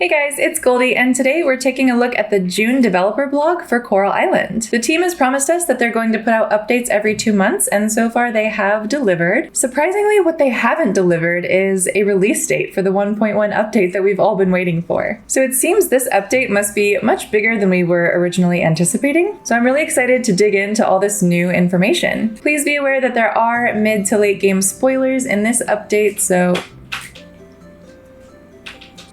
Hey guys, it's Goldie, and today we're taking a look at the June developer blog for Coral Island. The team has promised us that they're going to put out updates every 2 months, and so far they have delivered. Surprisingly, what they haven't delivered is a release date for the 1.1 update that we've all been waiting for. So it seems this update must be much bigger than we were originally anticipating, so I'm really excited to dig into all this new information. Please be aware that there are mid to late game spoilers in this update, so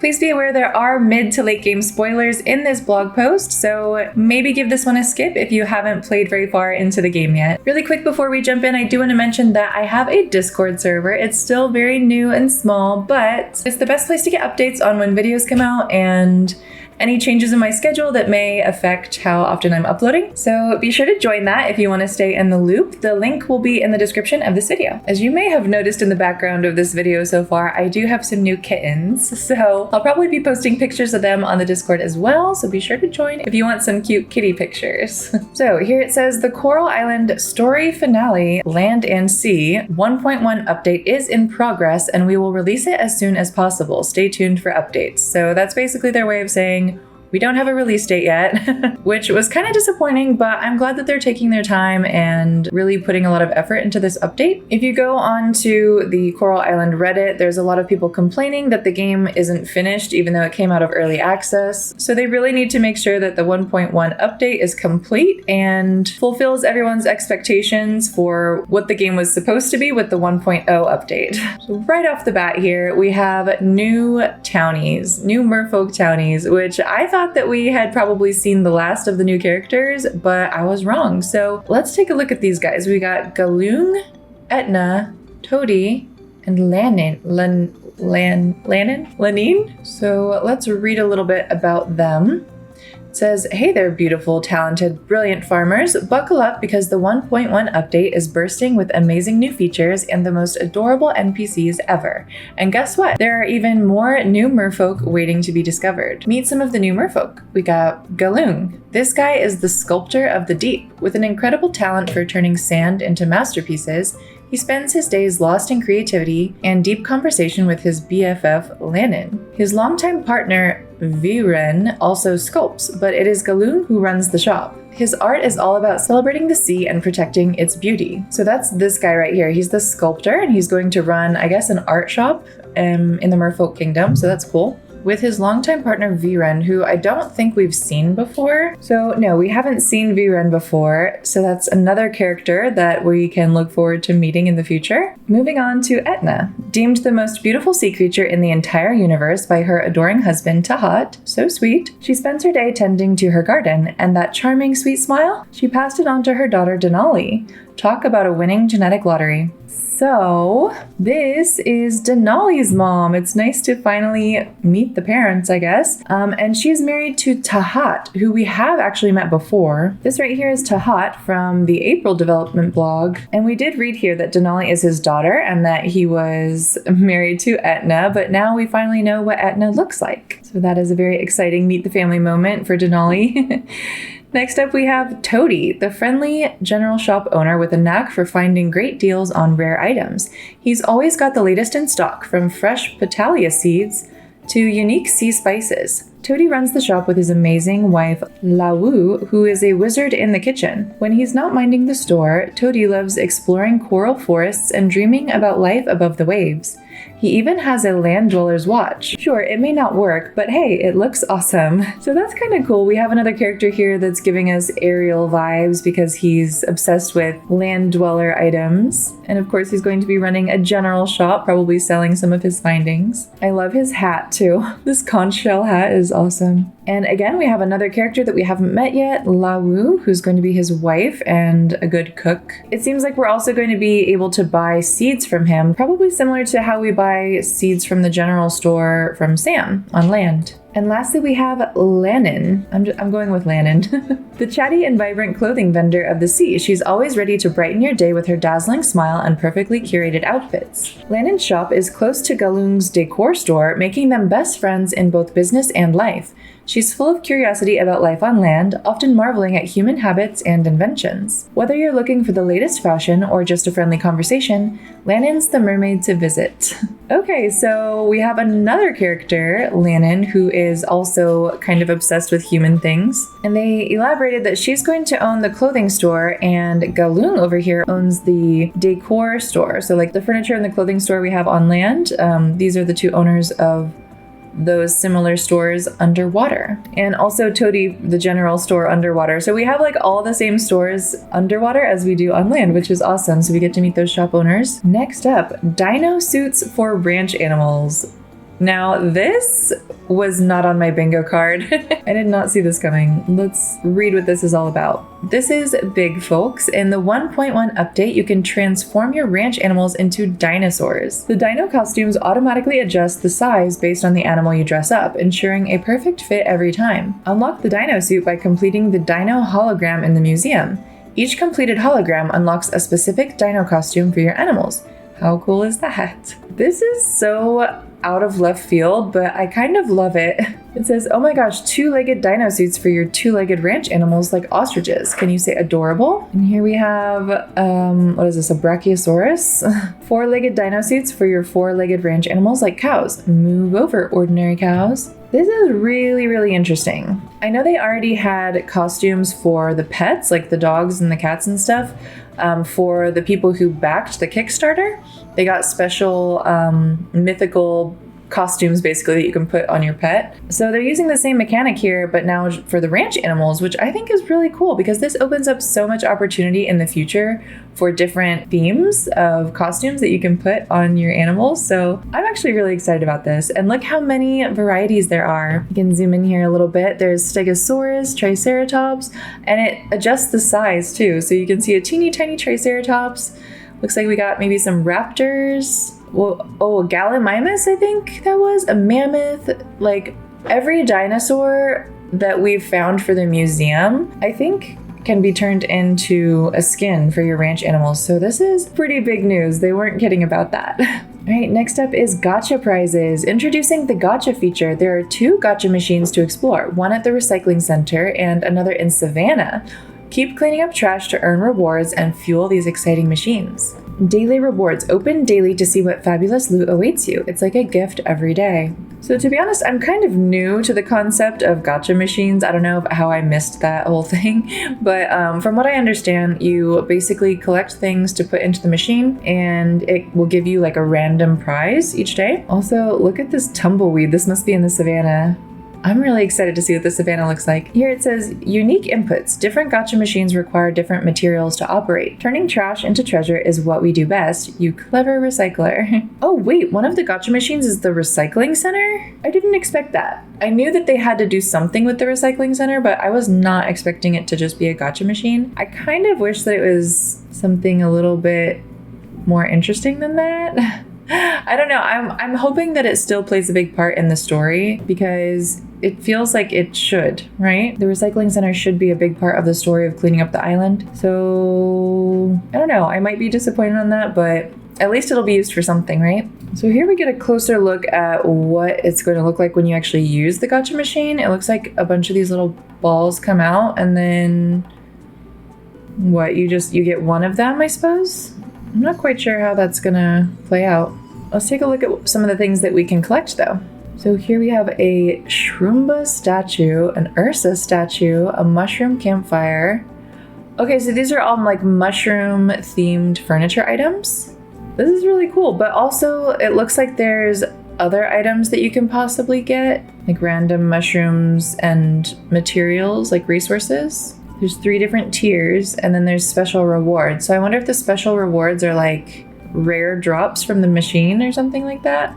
please be aware there are mid to late game spoilers in this blog post, so maybe give this one a skip if you haven't played very far into the game yet. Really quick before we jump in, I do want to mention that I have a Discord server. It's still very new and small, but it's the best place to get updates on when videos come out and any changes in my schedule that may affect how often I'm uploading. So be sure to join that if you want to stay in the loop. The link will be in the description of this video. As you may have noticed in the background of this video so far, I do have some new kittens. So I'll probably be posting pictures of them on the Discord as well. So be sure to join if you want some cute kitty pictures. So here it says the Coral Island story finale Land and Sea 1.1 update is in progress and we will release it as soon as possible. Stay tuned for updates. So that's basically their way of saying we don't have a release date yet, which was kind of disappointing, but I'm glad that they're taking their time and really putting a lot of effort into this update. If you go onto the Coral Island Reddit, there's a lot of people complaining that the game isn't finished, even though it came out of early access. So they really need to make sure that the 1.1 update is complete and fulfills everyone's expectations for what the game was supposed to be with the 1.0 update. So right off the bat here, we have new Townies, new Merfolk Townies, which I thought that we had probably seen the last of the new characters, but I was wrong. So let's take a look at these guys. We got Galoong, Etna, Toadie, and Lannin. So let's read a little bit about them. It says, hey there, beautiful, talented, brilliant farmers. Buckle up because the 1.1 update is bursting with amazing new features and the most adorable NPCs ever. And guess what? There are even more new merfolk waiting to be discovered. Meet some of the new merfolk. We got Galoong. This guy is the sculptor of the deep. With an incredible talent for turning sand into masterpieces, he spends his days lost in creativity and deep conversation with his BFF, Lannin. His longtime partner, Viren, also sculpts, but it is Galoong who runs the shop. His art is all about celebrating the sea and protecting its beauty. So that's this guy right here. He's the sculptor and he's going to run, I guess, an art shop in the Merfolk Kingdom, so that's cool. With his longtime partner Viren, who I don't think we've seen before. So no, we haven't seen Viren before, so that's another character that we can look forward to meeting in the future. Moving on to Etna. Deemed the most beautiful sea creature in the entire universe by her adoring husband Tahat, so sweet, she spends her day tending to her garden, and that charming sweet smile, she passed it on to her daughter Denali. Talk about a winning genetic lottery. So this is Denali's mom. It's nice to finally meet the parents, I guess. And she's married to Tahat, who we have actually met before. This right here is Tahat from the April development blog. And we did read here that Denali is his daughter and that he was married to Etna, but now we finally know what Etna looks like. So that is a very exciting meet the family moment for Denali. Next up, we have Toadie, the friendly general shop owner with a knack for finding great deals on rare items. He's always got the latest in stock, from fresh Petalia seeds to unique sea spices. Toadie runs the shop with his amazing wife, Lawu, who is a wizard in the kitchen. When he's not minding the store, Toadie loves exploring coral forests and dreaming about life above the waves. He even has a land dweller's watch. Sure, it may not work, but hey, it looks awesome. So that's kind of cool. We have another character here that's giving us Ariel vibes because he's obsessed with land dweller items. And of course, he's going to be running a general shop, probably selling some of his findings. I love his hat too. This conch shell hat is awesome. And again, we have another character that we haven't met yet, Lawu, who's going to be his wife and a good cook. It seems like we're also going to be able to buy seeds from him, probably similar to how we buy seeds from the general store from Sam on land. And lastly, we have Lannin. I'm going with Lannin. The chatty and vibrant clothing vendor of the sea. She's always ready to brighten your day with her dazzling smile and perfectly curated outfits. Lannin's shop is close to Galoong's decor store, making them best friends in both business and life. She's full of curiosity about life on land, often marveling at human habits and inventions. Whether you're looking for the latest fashion or just a friendly conversation, Lannin's the mermaid to visit. Okay, so we have another character, Lannin, who is also kind of obsessed with human things. And they elaborated that she's going to own the clothing store, and Galung over here owns the decor store. So like the furniture and the clothing store we have on land, these are the two owners of those similar stores underwater. And also Toady, the general store underwater. So we have like all the same stores underwater as we do on land, which is awesome. So we get to meet those shop owners. Next up, dino suits for ranch animals. Now, this was not on my bingo card. I did not see this coming. Let's read what this is all about. This is big, folks. In the 1.1 update, you can transform your ranch animals into dinosaurs. The dino costumes automatically adjust the size based on the animal you dress up, ensuring a perfect fit every time. Unlock the dino suit by completing the dino hologram in the museum. Each completed hologram unlocks a specific dino costume for your animals. How cool is that? This is so out of left field, but I kind of love it. It says, oh my gosh, two-legged dino suits for your two-legged ranch animals like ostriches. Can you say adorable? And here we have, what is this, a brachiosaurus? Four-legged dino suits for your four-legged ranch animals like cows. Move over, ordinary cows. This is really, really interesting. I know they already had costumes for the pets, like the dogs and the cats and stuff. For the people who backed the Kickstarter, they got special mythical costumes basically that you can put on your pet. So they're using the same mechanic here, but now for the ranch animals, which I think is really cool because this opens up so much opportunity in the future for different themes of costumes that you can put on your animals. So I'm actually really excited about this. And look how many varieties there are. You can zoom in here a little bit. There's Stegosaurus, Triceratops, and it adjusts the size too. So you can see a teeny tiny Triceratops. Looks like we got maybe some raptors. Well, oh, Gallimimus, I think that was a mammoth. Like every dinosaur that we've found for the museum, I think can be turned into a skin for your ranch animals. So this is pretty big news. They weren't kidding about that. All right, next up is Gacha prizes. Introducing the Gacha feature. There are two Gacha machines to explore, one at the recycling center and another in Savannah. Keep cleaning up trash to earn rewards and fuel these exciting machines. Daily rewards. Open daily to see what fabulous loot awaits you. It's like a gift every day. So to be honest, I'm kind of new to the concept of gacha machines. I don't know how I missed that whole thing, but from what I understand, you basically collect things to put into the machine and it will give you like a random prize each day. Also, look at this tumbleweed. This must be in the savannah. I'm really excited to see what the savannah looks like. Here it says, unique inputs. Different gacha machines require different materials to operate. Turning trash into treasure is what we do best, you clever recycler. Oh wait, one of the gacha machines is the recycling center? I didn't expect that. I knew that they had to do something with the recycling center, but I was not expecting it to just be a gacha machine. I kind of wish that it was something a little bit more interesting than that. I don't know. I'm hoping that it still plays a big part in the story because it feels like it should, right? The recycling center should be a big part of the story of cleaning up the island. So I don't know. I might be disappointed on that, but at least it'll be used for something, right? So here we get a closer look at what it's going to look like when you actually use the gacha machine. It looks like a bunch of these little balls come out and then what, you get one of them, I suppose? I'm not quite sure how that's gonna play out. Let's take a look at some of the things that we can collect though. So here we have a Shrumba statue, an Ursa statue, a mushroom campfire. Okay, so these are all like mushroom themed furniture items. This is really cool, but also it looks like there's other items that you can possibly get, like random mushrooms and materials, like resources. There's 3 different tiers, and then there's special rewards. So I wonder if the special rewards are like rare drops from the machine or something like that.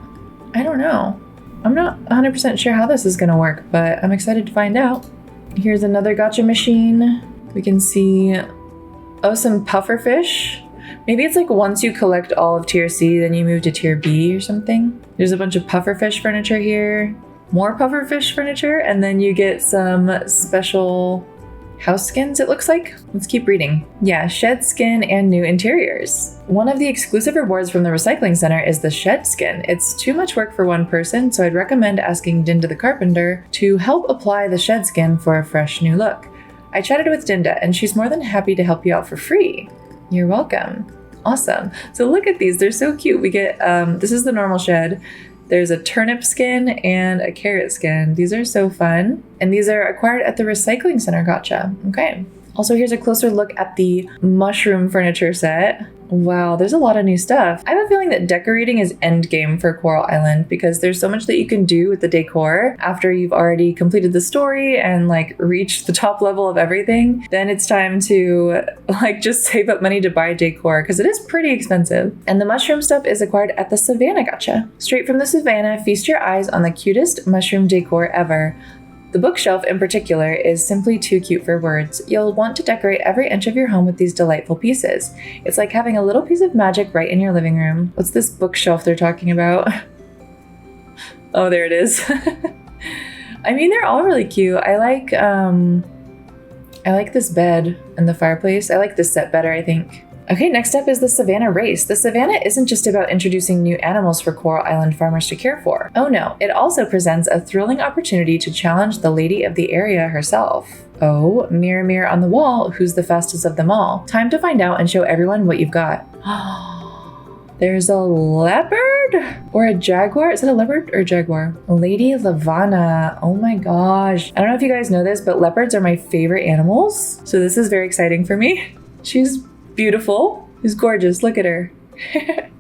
I don't know. I'm not 100% sure how this is going to work, but I'm excited to find out. Here's another gacha machine. We can see, some pufferfish. Maybe it's like once you collect all of tier C, then you move to tier B or something. There's a bunch of pufferfish furniture here, more pufferfish furniture, and then you get some special house skins, it looks like. Let's keep reading. Yeah, shed skin and new interiors. One of the exclusive rewards from the recycling center is the shed skin. It's too much work for one person, so I'd recommend asking Dinda the carpenter to help apply the shed skin for a fresh new look. I chatted with Dinda and she's more than happy to help you out for free. You're welcome. Awesome. So look at these, they're so cute. We get, this is the normal shed. There's a turnip skin and a carrot skin. These are so fun. And these are acquired at the recycling center gacha. Okay. Also, here's a closer look at the mushroom furniture set. Wow, there's a lot of new stuff. I have a feeling that decorating is endgame for Coral Island because there's so much that you can do with the decor after you've already completed the story and like reached the top level of everything. Then it's time to like just save up money to buy decor because it is pretty expensive. And the mushroom stuff is acquired at the Savannah Gacha. Straight from the Savannah, feast your eyes on the cutest mushroom decor ever. The bookshelf in particular is simply too cute for words. You'll want to decorate every inch of your home with these delightful pieces. It's like having a little piece of magic right in your living room. What's this bookshelf they're talking about? Oh, there it is. I mean, they're all really cute. I like this bed and the fireplace. I like this set better, I think. Okay, next up is the Savannah Race. The Savannah isn't just about introducing new animals for Coral Island farmers to care for. Oh no, it also presents a thrilling opportunity to challenge the lady of the area herself. Oh, mirror, mirror on the wall, who's the fastest of them all? Time to find out and show everyone what you've got. There's a leopard or a jaguar. Is it a leopard or a jaguar? Lady Lavana. Oh my gosh. I don't know if you guys know this, but leopards are my favorite animals. So this is very exciting for me. She's beautiful. She's gorgeous. Look at her.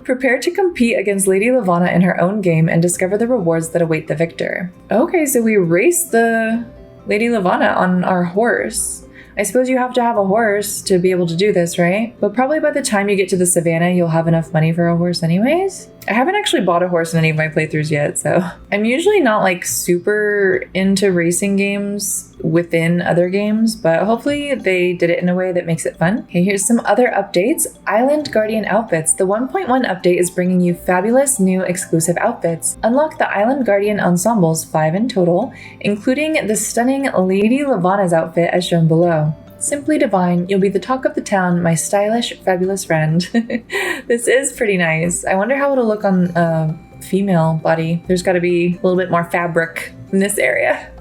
Prepare to compete against Lady Lavana in her own game and discover the rewards that await the victor. Okay, so we race the Lady Lavana on our horse. I suppose you have to have a horse to be able to do this, right? But probably by the time you get to the Savannah, you'll have enough money for a horse anyways. I haven't actually bought a horse in any of my playthroughs yet, so I'm usually not like super into racing games within other games, but hopefully they did it in a way that makes it fun. Okay, here's some other updates. Island Guardian outfits. The 1.1 update is bringing you fabulous new exclusive outfits. Unlock the Island Guardian ensembles, 5 in total, including the stunning Lady Lavana's outfit as shown below. Simply divine, you'll be the talk of the town, my stylish, fabulous friend. This is pretty nice. I wonder how it'll look on a female body. There's got to be a little bit more fabric in this area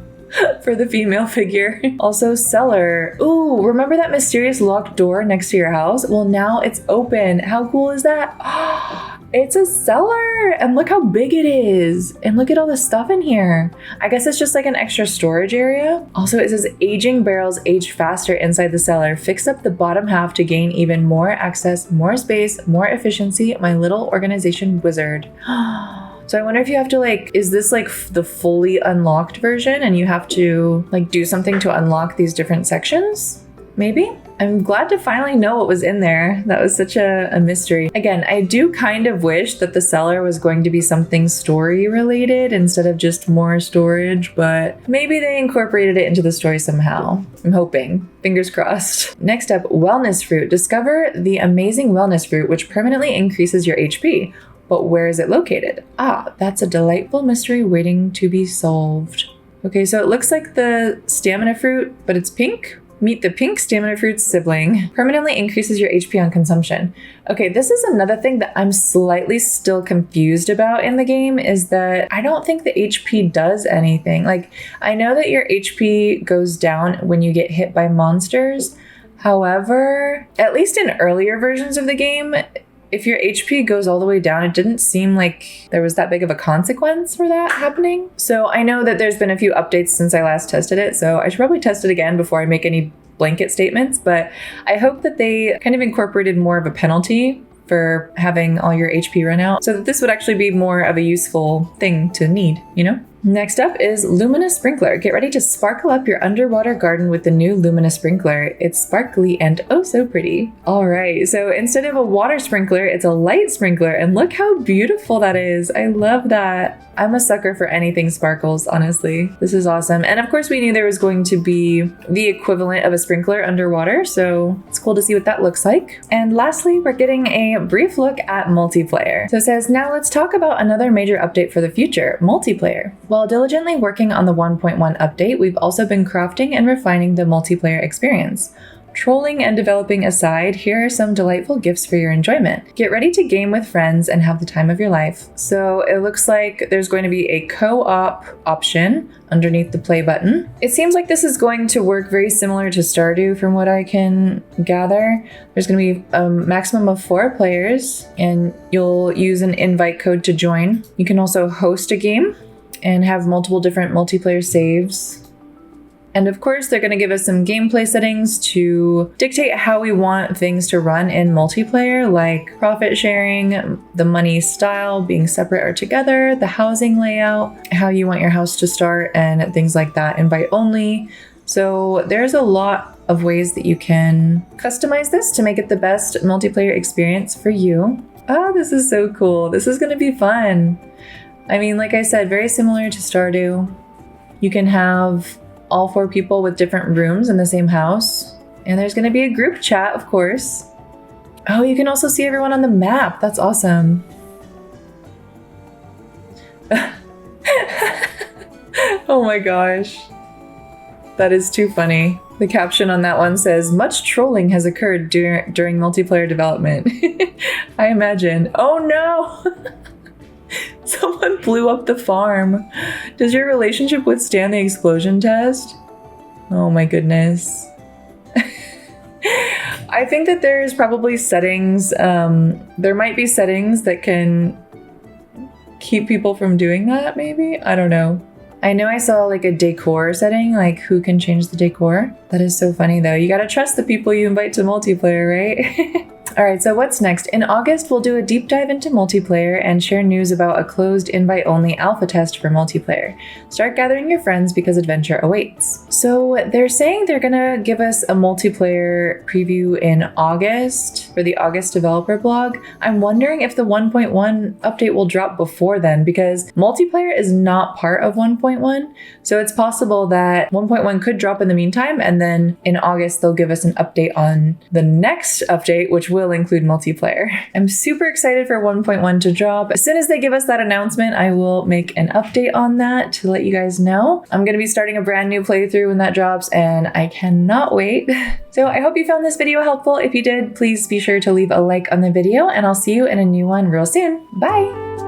for the female figure. Also, cellar. Ooh, remember that mysterious locked door next to your house? Well, now it's open. How cool is that? It's a cellar, and look how big it is. And look at all the stuff in here. I guess it's just like an extra storage area. Also, it says aging barrels age faster inside the cellar. Fix up the bottom half to gain even more access, more space, more efficiency. My little organization wizard. So I wonder if you have to like, is this like the fully unlocked version and you have to like do something to unlock these different sections? Maybe? I'm glad to finally know what was in there. That was such a mystery. Again, I do kind of wish that the cellar was going to be something story related instead of just more storage, but maybe they incorporated it into the story somehow. I'm hoping. Fingers crossed. Next up, wellness fruit. Discover the amazing wellness fruit, which permanently increases your HP. But where is it located? Ah, that's a delightful mystery waiting to be solved. Okay, so it looks like the stamina fruit, but it's pink. Meet the pink stamina fruit's sibling. Permanently increases your HP on consumption. Okay, this is another thing that I'm slightly still confused about in the game is that I don't think the HP does anything. Like, I know that your HP goes down when you get hit by monsters. However, at least in earlier versions of the game, if your HP goes all the way down, it didn't seem like there was that big of a consequence for that happening. So I know that there's been a few updates since I last tested it, so I should probably test it again before I make any blanket statements, but I hope that they kind of incorporated more of a penalty for having all your HP run out so that this would actually be more of a useful thing to need, you know? Next up is Luminous Sprinkler. Get ready to sparkle up your underwater garden with the new Luminous Sprinkler. It's sparkly and oh so pretty. All right, so instead of a water sprinkler, it's a light sprinkler, and look how beautiful that is. I love that. I'm a sucker for anything sparkles, honestly. This is awesome. And of course we knew there was going to be the equivalent of a sprinkler underwater, so it's cool to see what that looks like. And lastly, we're getting a brief look at multiplayer. So it says, now let's talk about another major update for the future, multiplayer. While diligently working on the 1.1 update, we've also been crafting and refining the multiplayer experience. Trolling and developing aside, here are some delightful gifts for your enjoyment. Get ready to game with friends and have the time of your life. So it looks like there's going to be a co-op option underneath the play button. It seems like this is going to work very similar to Stardew from what I can gather. There's going to be a maximum of 4 players and you'll use an invite code to join. You can also host a game and have multiple different multiplayer saves. And of course, they're going to give us some gameplay settings to dictate how we want things to run in multiplayer, like profit sharing, the money style, being separate or together, the housing layout, how you want your house to start, and things like that, invite only. So there's a lot of ways that you can customize this to make it the best multiplayer experience for you. Oh, this is so cool. This is going to be fun. I mean, like I said, very similar to Stardew. You can have all 4 people with different rooms in the same house. And there's going to be a group chat, of course. Oh, you can also see everyone on the map. That's awesome. Oh my gosh. That is too funny. The caption on that one says, "Much trolling has occurred during multiplayer development." I imagine. Oh no! Someone blew up the farm. Does your relationship withstand the explosion test? Oh my goodness. I think that there's probably settings. There might be settings that can keep people from doing that, maybe? I don't know. I know I saw like a decor setting, like who can change the decor. That is so funny though. You gotta trust the people you invite to multiplayer, right? All right, so what's next? In August, we'll do a deep dive into multiplayer and share news about a closed invite-only alpha test for multiplayer. Start gathering your friends because adventure awaits. So they're saying they're gonna give us a multiplayer preview in August for the August developer blog. I'm wondering if the 1.1 update will drop before then because multiplayer is not part of 1.1. So it's possible that 1.1 could drop in the meantime, and then in August, they'll give us an update on the next update, which will include multiplayer. I'm super excited for 1.1 to drop. As soon as they give us that announcement, I will make an update on that to let you guys know. I'm going to be starting a brand new playthrough when that drops, and I cannot wait. So I hope you found this video helpful. If you did, please be sure to leave a like on the video, and I'll see you in a new one real soon. Bye!